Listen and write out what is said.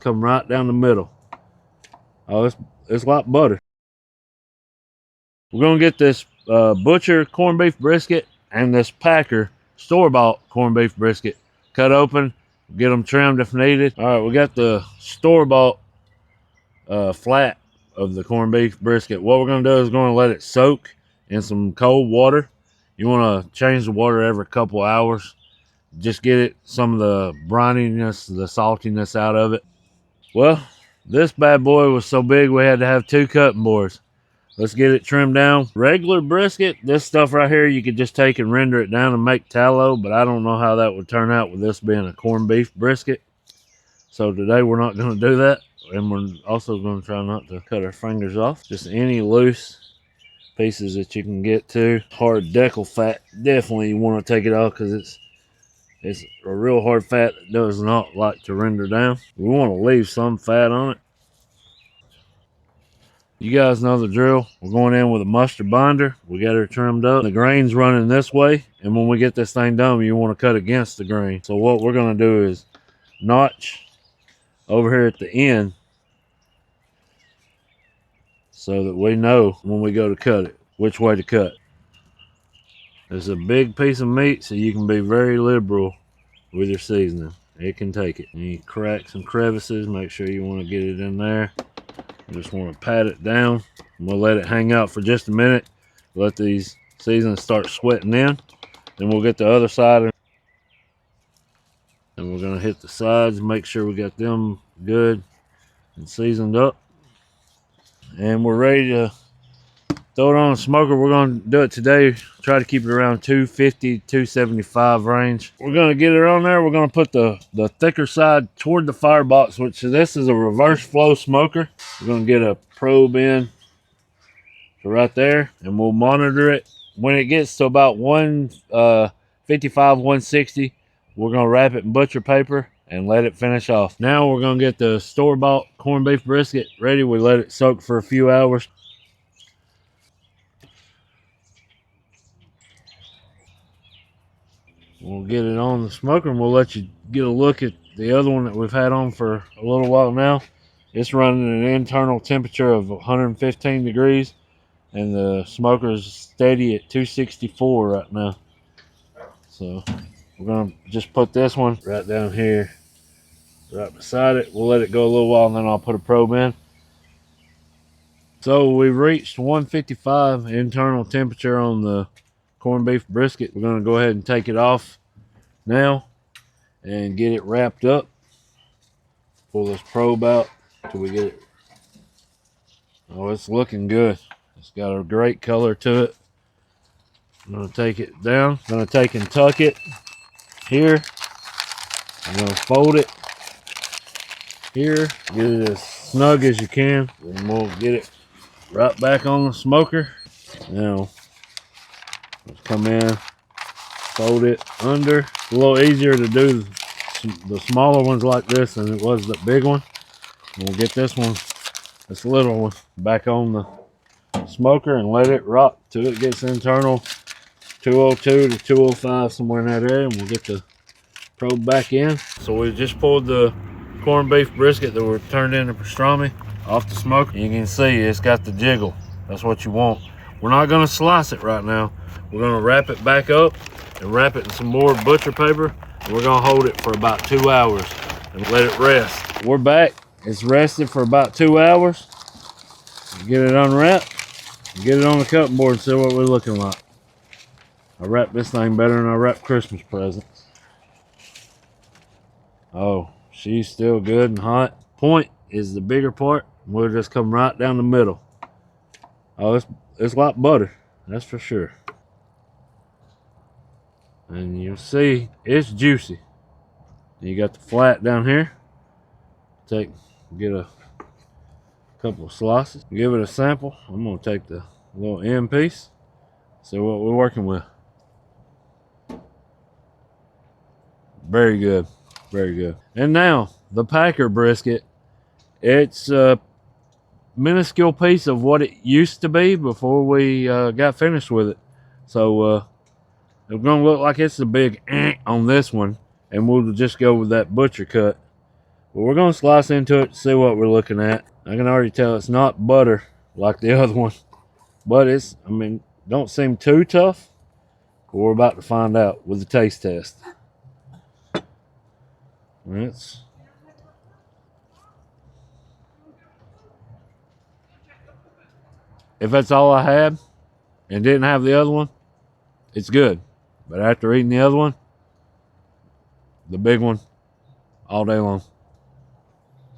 Come right down the middle. Oh, it's like butter. We're gonna get this butcher corned beef brisket and this Packer store-bought corned beef brisket cut open. Get them trimmed if needed. All right, we got the store-bought flat of the corned beef brisket. What we're gonna do is gonna let it soak in some cold water. You want to change the water every couple hours. Just get it some of the brininess, the saltiness out of it. Well, this bad boy was so big we had to have 2 cutting boards. Let's get it trimmed down. Regular brisket, this stuff right here, you could just take and render it down and make tallow, but I don't know how that would turn out with this being a corned beef brisket. So today we're not going to do that, and we're also going to try not to cut our fingers off. Just any loose pieces that you can get to. Hard decal fat, definitely you want to take it off because it's a real hard fat that does not like to render down. We want to leave some fat on it. You guys know the drill. We're going in with a mustard binder. We got her trimmed up. The grain's running this way, and when we get this thing done, you want to cut against the grain. So what we're going to do is notch over here at the end so that we know when we go to cut it, which way to cut. It's a big piece of meat, so you can be very liberal with your seasoning. It can take it. Any cracks and crevices, make sure you want to get it in there. You just want to pat it down. We'll let it hang out for just a minute. Let these seasonings start sweating in. Then we'll get the other side. And we're going to hit the sides, make sure we got them good and seasoned up. And we're ready to throw it on the smoker. We're going to do it today. Try to keep it around 250, 275 range. We're going to get it on there. We're going to put the thicker side toward the firebox, which this is a reverse flow smoker. We're going to get a probe in to right there, and we'll monitor it. When it gets to about 155, 160, we're going to wrap it in butcher paper and let it finish off. Now we're going to get the store-bought corned beef brisket ready. We let it soak for a few hours. We'll get it on the smoker, and we'll let you get a look at the other one that we've had on for a little while now. It's running an internal temperature of 115 degrees, and the smoker is steady at 264 right now. So we're going to just put this one right down here, right beside it. We'll let it go a little while, and then I'll put a probe in. So we reached 155 internal temperature on the corned beef brisket. We're going to go ahead and take it off now and get it wrapped up. Pull this probe out till we get it. Oh, it's looking good. It's got a great color to it. I'm going to take it down. I'm going to take and tuck it here. I'm going to fold it here. Get it as snug as you can. And we'll get it right back on the smoker. Now, let's come in, fold it under. It's a little easier to do the smaller ones like this than it was the big one. And we'll get this one, this little one, back on the smoker and let it rock till it gets internal 202 to 205, somewhere in that area, and we'll get the probe back in. So we just pulled the corned beef brisket that were turned into pastrami off the smoker. You can see it's got the jiggle. That's what you want. We're not going to slice it right now. We're going to wrap it back up and wrap it in some more butcher paper. And we're going to hold it for about 2 hours and let it rest. We're back. It's rested for about 2 hours. Get it unwrapped. Get it on the cutting board and see what we're looking like. I wrap this thing better than I wrap Christmas presents. Oh, she's still good and hot. Point is the bigger part. We'll just come right down the middle. Oh, it's like butter, that's for sure. And you see, it's juicy. You got the flat down here. Get a couple of slices, give it a sample. I'm gonna take the little end piece, see what we're working with. Very good, very good. And now the Packer brisket. It's a minuscule piece of what it used to be before we got finished with it. So it's gonna look like it's a big on this one, and we'll just go with that butcher cut But we're going to slice into it to see what we're looking at. I can already tell it's not butter like the other one. But it's, I mean, don't seem too tough. But we're about to find out with the taste test. It's... If that's all I had and didn't have the other one, it's good. But after eating the other one, the big one, all day long.